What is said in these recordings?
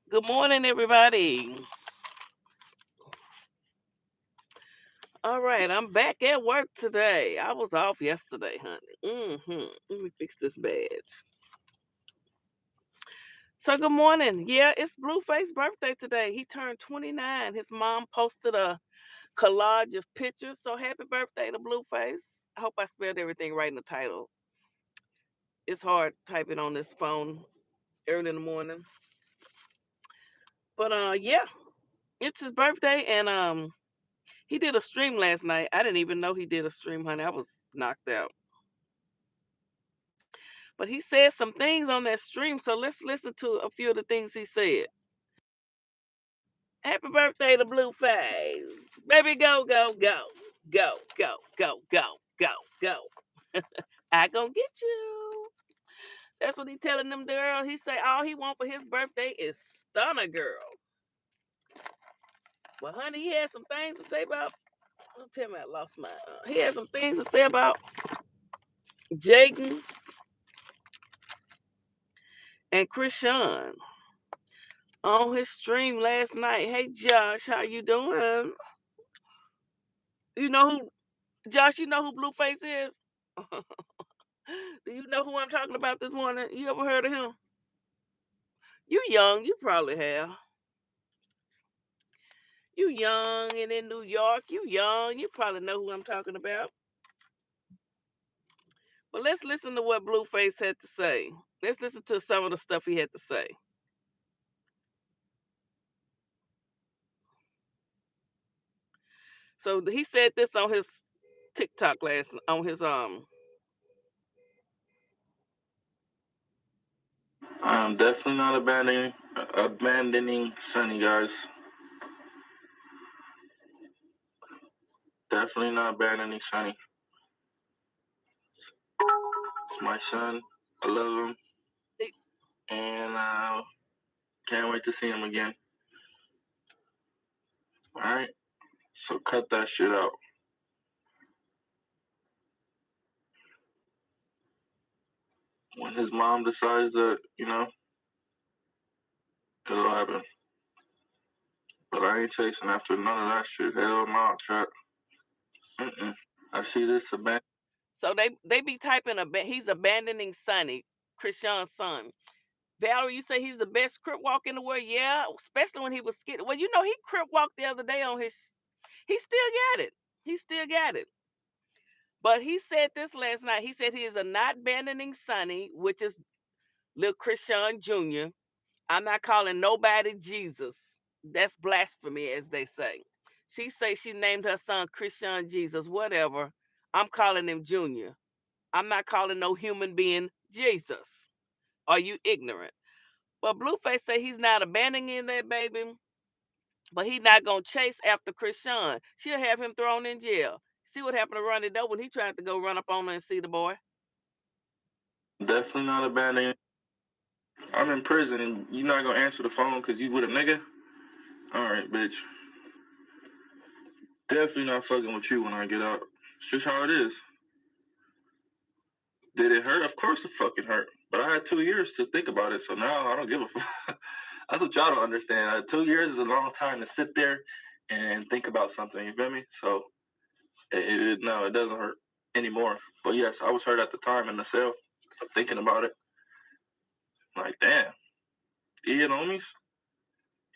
Good morning, everybody. All right, I'm back at work today. I was off yesterday, honey. Let me fix this badge. So, good morning. Yeah, it's Blueface's birthday today. He turned 29. His mom posted a collage of pictures. So, happy birthday to Blueface. I hope I spelled everything right in the title. It's hard typing on this phone early in the morning. But yeah, it's his birthday and he did a stream last night. I didn't even know he did a stream, honey. I was knocked out. But he said some things on that stream, so let's listen to a few of the things he said. Happy birthday to Blueface. Baby, go, go, go. Go, go, go, go, go, go. I gonna get you. That's what he telling them girls. He say all he want for his birthday is stunner girl. Well, honey, he had some things to say about. Don't tell me I lost my. He had some things to say about Jaidyn and Chrisean on his stream last night. Hey, Josh, how you doing? You know who Josh, you know who Blueface is? Do you know who I'm talking about this morning? You ever heard of him? You young, you probably have. You young and in New York, you young, you probably know who I'm talking about. But let's listen to what Blueface had to say. Let's listen to some of the stuff he had to say. So he said this on his TikTok last on his I'm definitely not abandoning Sunny, guys. Definitely not abandoning Sunny. It's my son. I love him, and can't wait to see him again. All right, so cut that shit out. When his mom decides that, it'll happen. But I ain't chasing after none of that shit. Hell no, chat. I see this abandon. so they be typing he's abandoning Sonny, Chrisean's son. Valerie, you say he's the best crip walk in the world. Yeah, especially when he was scared. Well, you know, he crip walked the other day on his. He still got it. He still got it. But he said this last night. He said he is a not abandoning Sonny, which is little Chrisean Jr. I'm not calling nobody Jesus. That's blasphemy, as they say. She say she named her son Chrisean Jesus. Whatever. I'm calling him Junior. I'm not calling no human being Jesus. Are you ignorant? But Blueface say he's not abandoning that baby, but he's not gonna chase after Chrisean. She'll have him thrown in jail. See what happened to Ronnie Doe when he tried to go run up on her and see the boy. Definitely not abandoning. I'm in prison, and you're not gonna answer the phone because you with a nigga. All right, bitch. Definitely not fucking with you when I get out. It's just how it is. Did it hurt? Of course it fucking hurt. But I had 2 years to think about it, so now I don't give a fuck. That's what y'all don't understand. 2 years is a long time to sit there and think about something. You feel me? So no, it doesn't hurt anymore. But yes, I was hurt at the time in the cell. I'm thinking about it. Like, damn, Ian homies,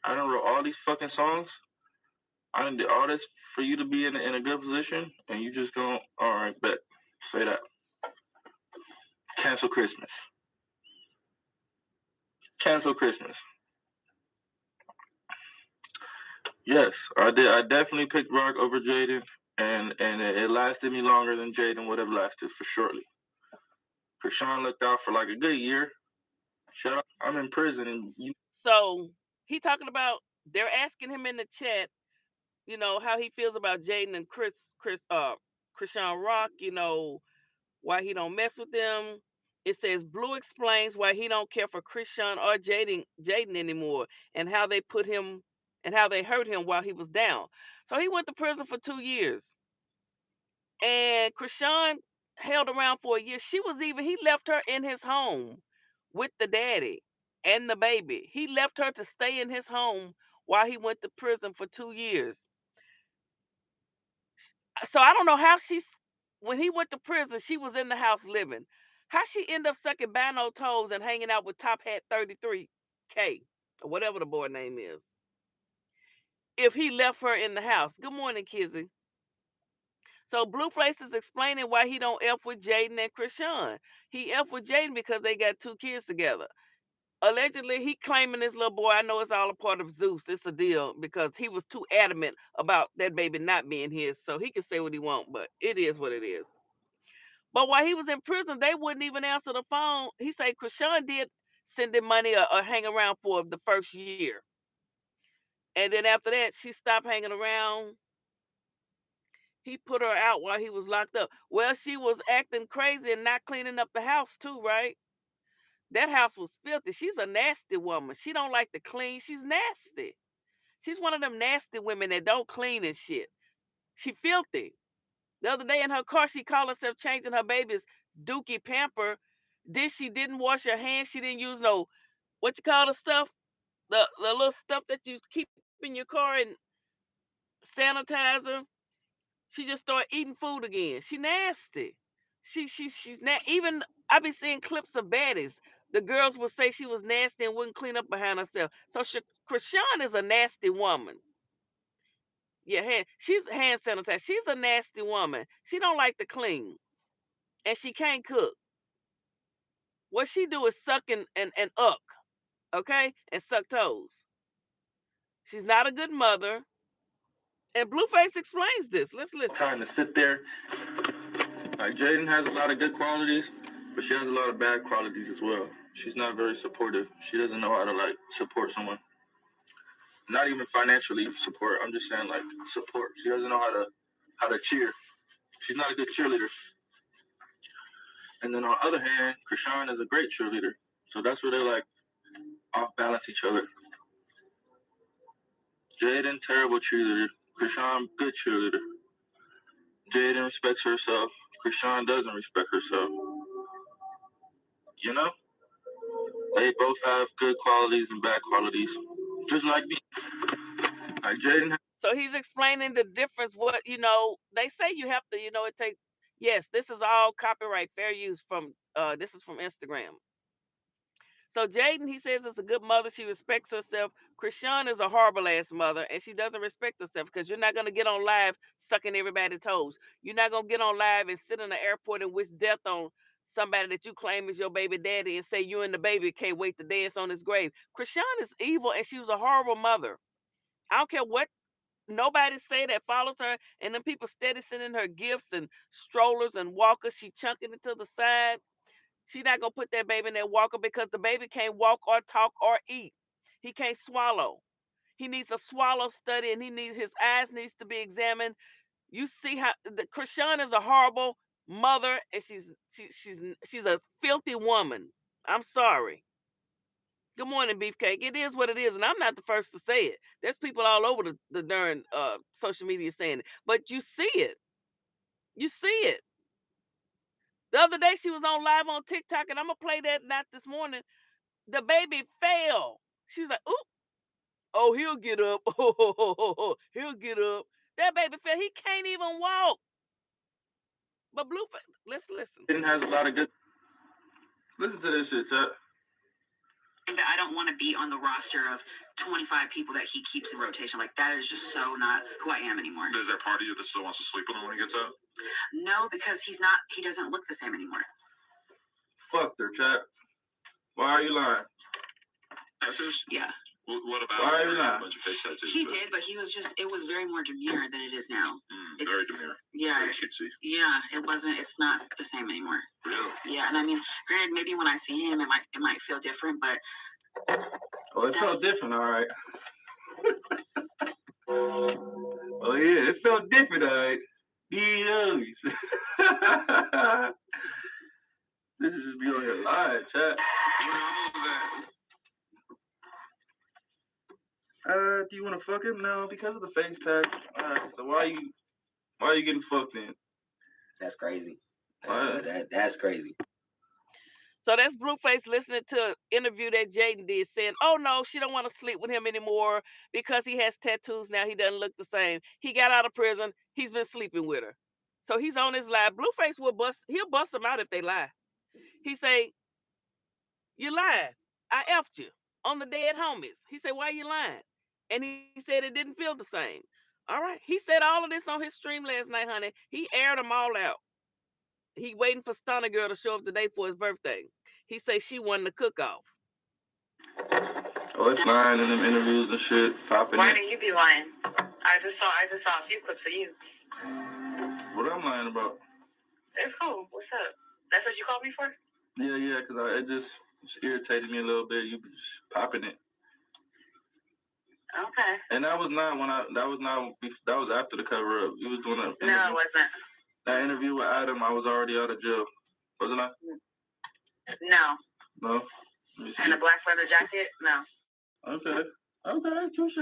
I done wrote all these fucking songs. I done did all this for you to be in a good position, and you just going, all right, bet. Say that. Cancel Christmas. Cancel Christmas. Yes, I did. I definitely picked Rock over Jaidyn, and it lasted me longer than Jaidyn would have lasted for shortly. Chrisean looked out for like a good year. Shut up. I'm in prison, and you. So he talking about they're asking him in the chat, you know, how he feels about Jaidyn and Chrisean Rock, you know, why he don't mess with them. It says Blue explains why he don't care for Chrisean or Jaidyn anymore, and how they put him and how they hurt him while he was down. So he went to prison for 2 years, and Chrisean held around for a year. He left her in his home with the daddy. and the baby. He left her to stay in his home while he went to prison for 2 years. So I don't know how when he went to prison, she was in the house living. How she end up sucking Bano toes and hanging out with Top Hat 33K or whatever the boy name is. If he left her in the house. Good morning, Kizzy. So Blueface is explaining why he don't F with Jaidyn and Chrisean. He F with Jaidyn because they got 2 kids together. Allegedly, he claiming this little boy. I know it's all a part of Zeus. It's a deal because he was too adamant about that baby not being his. So he can say what he want, but it is what it is. But while he was in prison, they wouldn't even answer the phone. He said Chrisean did send him money or hang around for the first year. And then after that, she stopped hanging around. He put her out while he was locked up. Well, she was acting crazy and not cleaning up the house too, right? That house was filthy. She's a nasty woman. She don't like to clean. She's nasty. She's one of them nasty women that don't clean and shit. She filthy. The other day in her car, she called herself changing her baby's dookie pamper. Then she didn't wash her hands. She didn't use no, what you call the stuff? The little stuff that you keep in your car and sanitizer. She just started eating food again. She nasty. She's not even. I be seeing clips of baddies. The girls would say she was nasty and wouldn't clean up behind herself. So Chrisean is a nasty woman. Yeah, she's hand sanitizer. She's a nasty woman. She don't like to clean, and she can't cook. What she do is suck and uck, okay, and suck toes. She's not a good mother. And Blueface explains this. Let's listen. Time to sit there. Like Jaidyn has a lot of good qualities, but she has a lot of bad qualities as well. She's not very supportive. She doesn't know how to like support someone. Not even financially support. I'm just saying like support. She doesn't know how to cheer. She's not a good cheerleader. And then on the other hand, Chrisean is a great cheerleader. So that's where they like off balance each other. Jaidyn, terrible cheerleader. Chrisean, good cheerleader. Jaidyn respects herself. Chrisean doesn't respect herself. You know? They both have good qualities and bad qualities. Just like me. Like Jaidyn. So he's explaining the difference. What they say you have to. It takes. Yes, this is all copyright fair use from. This is from Instagram. So Jaidyn, he says, is a good mother. She respects herself. Chrisean is a horrible ass mother, and she doesn't respect herself because you're not gonna get on live sucking everybody's toes. You're not gonna get on live and sit in the airport and wish death on somebody that you claim is your baby daddy and say you and the baby can't wait to dance on his grave. Chrisean is evil, and she was a horrible mother. I don't care what nobody say that follows her, and then people steady sending her gifts and strollers and walkers. She chunking it to the side. She not gonna put that baby in that walker because the baby can't walk or talk or eat. He can't swallow. He needs a swallow study, and his eyes needs to be examined. You see how the Chrisean is a horrible mother, and she's a filthy woman. I'm sorry. Good morning, Beefcake. It is what it is, and I'm not the first to say it. There's people all over the darn social media saying it, but you see it. You see it. The other day she was on live on TikTok, and I'm gonna play that not this morning. The baby fell. She's like, "Oop, oh, he'll get up. Oh, he'll get up." That baby fell. He can't even walk. But Blueface, let's listen. Jaidyn has a lot of good. Listen to this shit, Ted. That I don't want to be on the roster of 25 people that he keeps in rotation. Like, that is just so not who I am anymore. Is there part of you that still wants to sleep with him when he gets out? No, because he doesn't look the same anymore. Fuck her, chat. Why are you lying? Tattoos? Yeah. What about Why are you a lying? bunch of face tattoos? He did, but it was very more demure than it is now. Very demure. Yeah. Very cutesy. Yeah, it's not the same anymore. Really? Yeah, and I mean, granted, maybe when I see him, it might feel different, but. Oh, it felt different, all right. Oh, yeah, it felt different, all right. These This is just be on your live, chat. Do you want to fuck him? No, because of the face tag. All right, so why are you getting fucked in? That's crazy. Wow. That's crazy. So that's Blueface listening to an interview that Jaidyn did saying, oh no, she don't want to sleep with him anymore because he has tattoos now. He doesn't look the same. He got out of prison. He's been sleeping with her. So he's on his lie. Blueface he'll bust them out if they lie. He say, you lied. I effed you on the dead homies. He said, why you lying? And he said it didn't feel the same. All right. He said all of this on his stream last night, honey. He aired them all out. He waiting for Stunner Girl to show up today for his birthday. He say she won the cook-off. Oh, it's lying in them interviews and shit. Popping. Why do you be lying? I just saw a few clips of you. What I'm lying about? It's cool. What's up? That's what you called me for? Yeah, because it just irritated me a little bit. You just popping it. Okay. And that was after the cover up. You was doing that. No, it wasn't. That interview with Adam, I was already out of jail, wasn't I? No. No. And a black leather jacket? No. Okay, touche.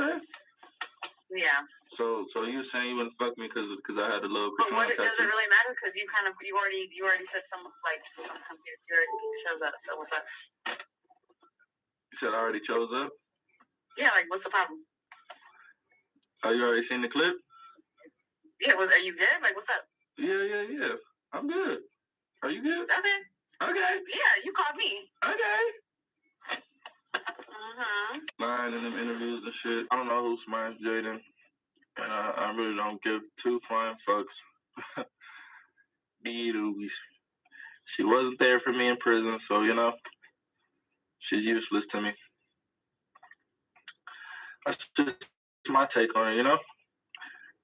Yeah. So you were saying you wouldn't fuck me because I had a little Chrisean tattoo? Does it really matter? Because you already said some like I'm confused. You already shows up. So what's up? You said I already chose up? Yeah. Like what's the problem? Oh, you already seen the clip? Yeah. Are you good? Like what's up? Yeah. I'm good. Are you good? Okay. Yeah. You called me. Okay. Mm-hmm. Lying in them interviews and shit. I don't know who smashed Jaidyn, and I really don't give two flying fucks. She wasn't there for me in prison, so she's useless to me. That's just my take on it.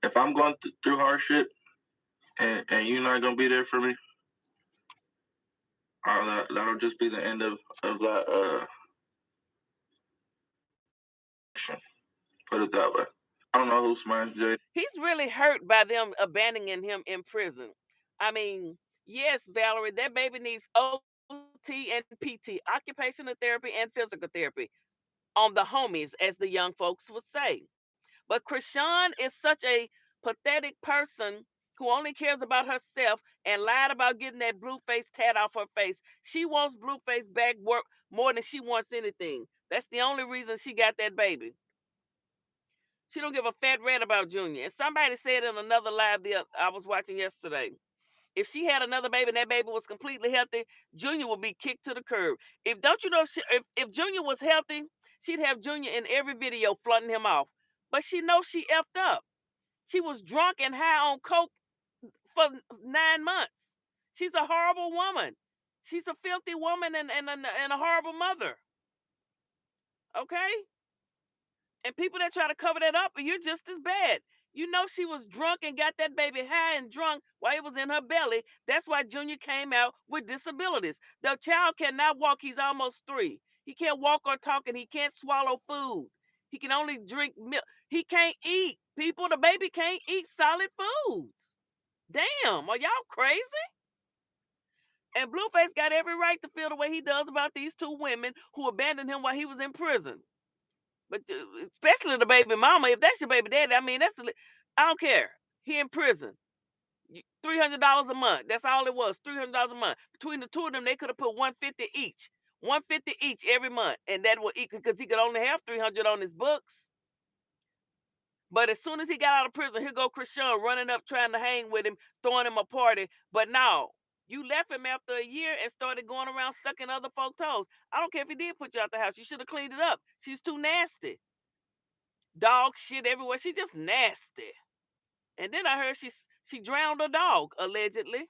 If I'm going through hardship and you're not gonna be there for me, that'll just be the end of that. Put it that way. I don't know who smashed Jaidyn. He's really hurt by them abandoning him in prison. I mean, yes, Valerie, that baby needs OT and PT, occupational therapy and physical therapy, on the homies, as the young folks would say. But Chrisean is such a pathetic person who only cares about herself and lied about getting that Blueface tat off her face. She wants Blueface back work more than she wants anything. That's the only reason she got that baby. She don't give a fat rat about Junior. And somebody said in another live I was watching yesterday, if she had another baby and that baby was completely healthy, Junior would be kicked to the curb. Don't you know if Junior was healthy, she'd have Junior in every video flaunting him off. But she knows she effed up. She was drunk and high on coke for 9 months. She's a horrible woman. She's a filthy woman and a horrible mother. Okay? And people that try to cover that up, you're just as bad. You know she was drunk and got that baby high and drunk while it was in her belly. That's why Junior came out with disabilities. The child cannot walk. He's almost 3. He can't walk or talk, and he can't swallow food. He can only drink milk. He can't eat. People, the baby can't eat solid foods. Damn, are y'all crazy? And Blueface got every right to feel the way he does about these 2 women who abandoned him while he was in prison. But especially the baby mama, if that's your baby daddy, I mean, I don't care. He in prison. $300 a month. That's all it was. $300 a month. Between the 2 of them, they could have put $150 each. $150 each every month. And that would equal, because he could only have $300 on his books. But as soon as he got out of prison, here go Chrisean running up trying to hang with him, throwing him a party. But no, you left him after a year and started going around sucking other folks' toes. I don't care if he did put you out the house. You should have cleaned it up. She's too nasty. Dog shit everywhere. She just nasty. And then I heard she drowned a dog, allegedly.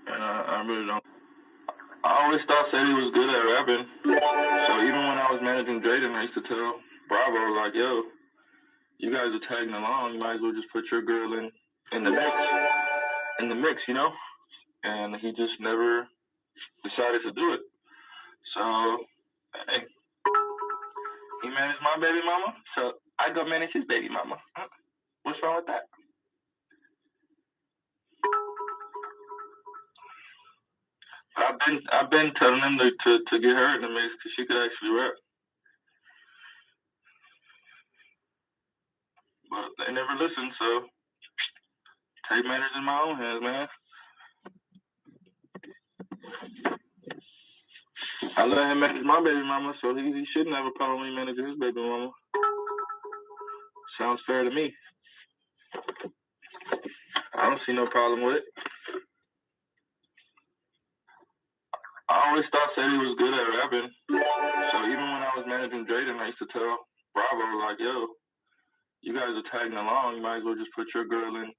I really don't. I always thought Sadie was good at rapping. So even when I was managing Jaidyn, I used to tell Bravo, like, yo, you guys are tagging along. You might as well just put your girl in the mix. And he just never decided to do it. So, hey, he managed my baby mama, so I go manage his baby mama. What's wrong with that? I've been telling them to get her in the mix because she could actually rap. But they never listen, so take matters in my own hands, man. I let him manage my baby mama, so he shouldn't have a problem when he manages his baby mama. Sounds fair to me. I don't see no problem with it. I always thought Sadie was good at rapping. So even when I was managing Jaidyn, I used to tell Bravo, like, yo, you guys are tagging along. You might as well just put your girl in.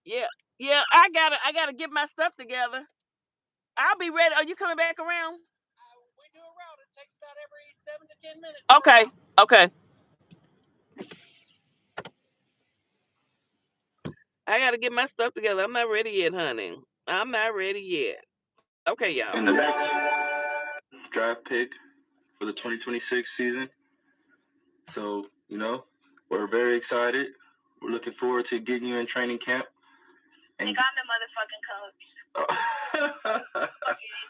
Yeah, I gotta get my stuff together. I'll be ready. Are you coming back around? We do a route. It takes about every 7 to 10 minutes. Okay. I gotta get my stuff together. I'm not ready yet, honey. I'm not ready yet. Okay, y'all. And the next draft pick for the 2026 season. So, we're very excited. We're looking forward to getting you in training camp. They got the motherfucking coach.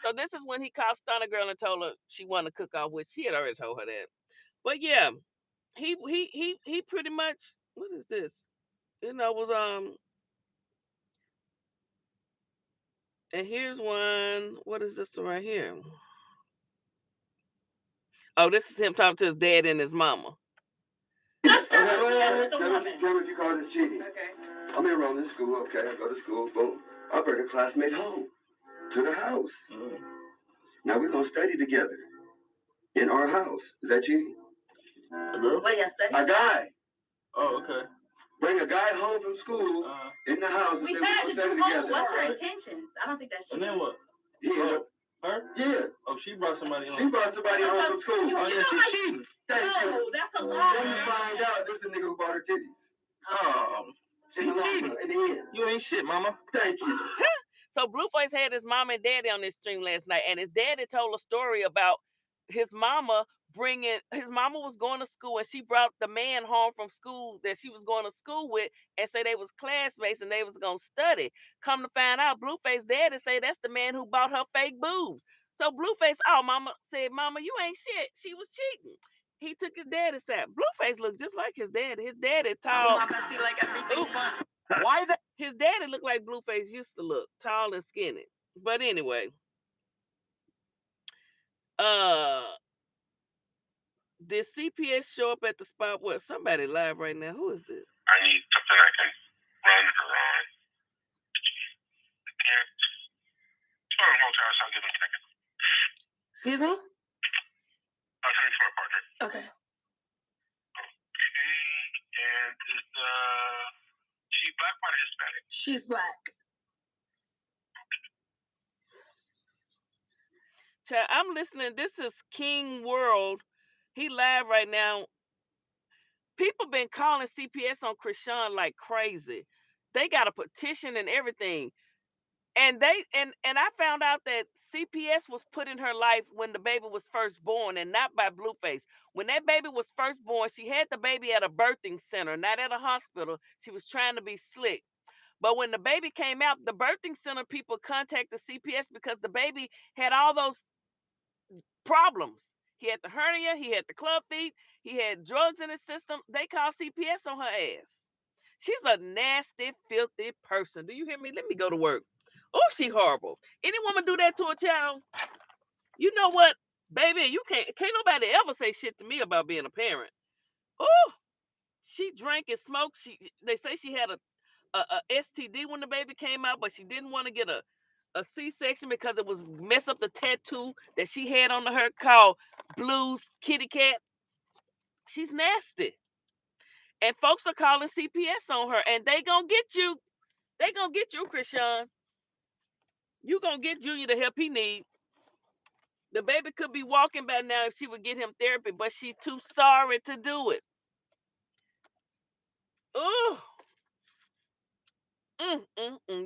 So this is when he called Stunner Girl and told her she wanted to cook off, which he had already told her that. But yeah, he pretty much, what is this? Was and here's one. What is this one right here? Oh, this is him talking to his dad and his mama. Tell me if you call this cheating. Okay. I'm enrolled in school, okay? I go to school, boom. I bring a classmate home to the house. Now we're going to study together in our house. Is that cheating? A girl? What, yes, A guy. Oh, okay. Bring a guy home from school in the house and We say had we're to going to do study home. together. What's her intentions? I don't think that's And cheating. then what? Yeah. Her? Yeah. Oh, she brought somebody home. She brought somebody home from school. You Oh, yeah, know she's cheating. Thank you. No, that's a Then lie. you find out this is the nigga who bought her titties. Oh, In the long run, in the end. you ain't shit, mama. Thank you. So Blueface had his mom and daddy on this stream last night, and his daddy told a story about his mama was going to school, and she brought the man home from school that she was going to school with, and say they was classmates and they was gonna study. Come to find out, Blueface daddy say that's the man who bought her fake boobs. So Blueface, mama said, "Mama, you ain't shit. She was cheating." He took his daddy's side. Blueface looked just like his daddy. His daddy tall. My bestie like everything fun. Why that? His daddy looked like Blueface used to look, tall and skinny. But anyway, did CPS show up at the spot? What? Somebody live right now. Who is this? I need something I can run around. Sorry, multitask. I'll give it a second. Excuse me? I'll turn to my partner. Okay. And is she black or Hispanic? She's black. Child, I'm listening. This is King World. He live right now. People been calling CPS on Chrisean like crazy. They got a petition and everything. And I found out that CPS was put in her life when the baby was first born and not by Blueface. When that baby was first born, she had the baby at a birthing center, not at a hospital. She was trying to be slick. But when the baby came out, the birthing center people contacted CPS because the baby had all those problems. He had the hernia, he had the club feet, he had drugs in his system. They called CPS on her ass. She's a nasty, filthy person. Do you hear me? Let me go to work. Oh, she horrible. Any woman do that to a child? You know what, baby? You can't nobody ever say shit to me about being a parent. Oh, she drank and smoked. They say she had a STD when the baby came out, but she didn't want to get a C-section because it was mess up the tattoo that she had on her called Blues Kitty Cat. She's nasty. And folks are calling CPS on her, and they gonna get you. They gonna get you, Chrisean. You gonna get Junior the help he need. The baby could be walking by now if she would get him therapy, but she's too sorry to do it. Ooh.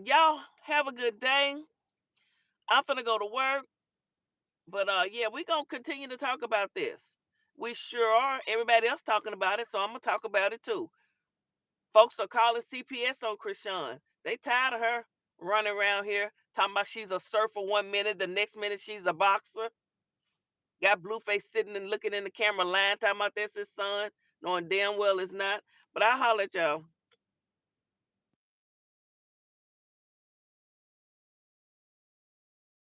Y'all have a good day. I'm finna go to work. But yeah, we're gonna continue to talk about this. We sure are. Everybody else talking about it, so I'm gonna talk about it too. Folks are calling CPS on Chrisean. They tired of her running around here talking about she's a surfer 1 minute, the next minute she's a boxer. Got Blueface sitting and looking in the camera lying, talking about that's his son, knowing damn well it's not. But I'll holler at y'all.